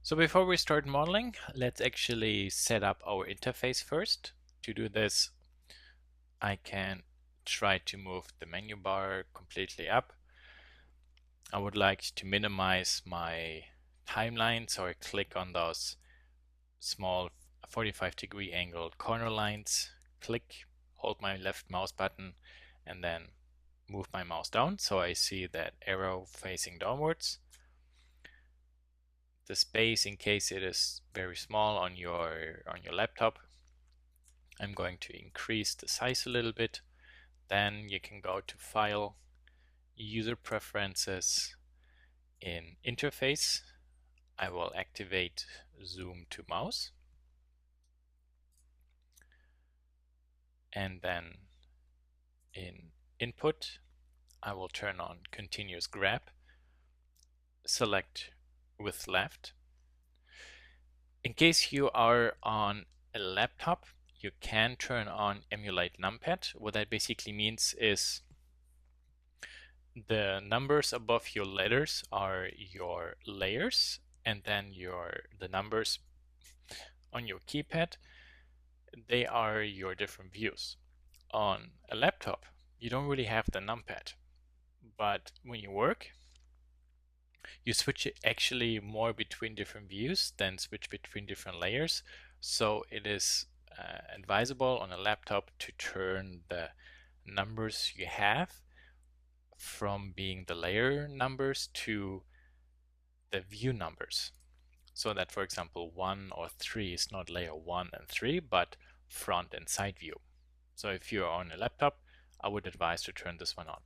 So before we start modeling, let's actually set up our interface first. To do this, I can try to move the menu bar completely up. I would like to minimize my timeline, so I click on those small 45-degree angled corner lines, click, hold my left mouse button, and then move my mouse down so I see that arrow facing downwards. The space, in case it is very small on your laptop, I'm going to increase the size a little bit. Then you can go to File, User Preferences. In Interface, I will activate Zoom to Mouse. And then in Input, I will turn on Continuous Grab, select with left. In case you are on a laptop, you can turn on Emulate Numpad. What that basically means is the numbers above your letters are your layers, and then the numbers on your keypad, they are your different views. On a laptop, you don't really have the numpad, but when you work, you switch it actually more between different views than switch between different layers. So it is advisable on a laptop to turn the numbers you have from being the layer numbers to the view numbers. So that, for example, 1 or 3 is not layer 1 and 3, but front and side view. So if you're on a laptop, I would advise to turn this one on.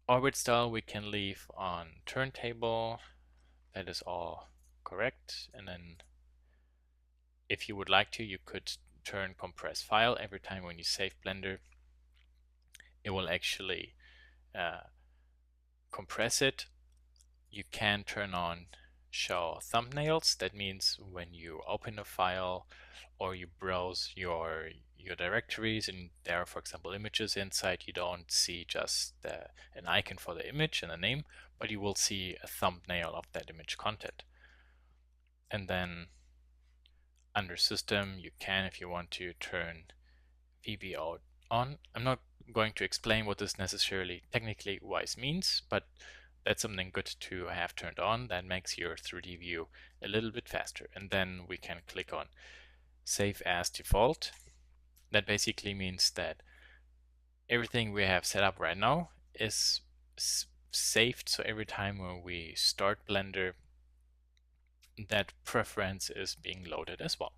Orbit style we can leave on turntable. That is all correct. And then if you would like to, you could turn compress file. Every time when you save Blender, it will actually compress it. You can turn on show thumbnails. That means when you open a file or you browse your directories and there are, for example, images inside, you don't see just an icon for the image and a name, but you will see a thumbnail of that image content. And then under system, you can, if you want to, turn VBO on. I'm not going to explain what this necessarily technically wise means, but that's something good to have turned on. That makes your 3D view a little bit faster. And then we can click on Save as Default. That basically means that everything we have set up right now is saved. So every time when we start Blender, that preference is being loaded as well.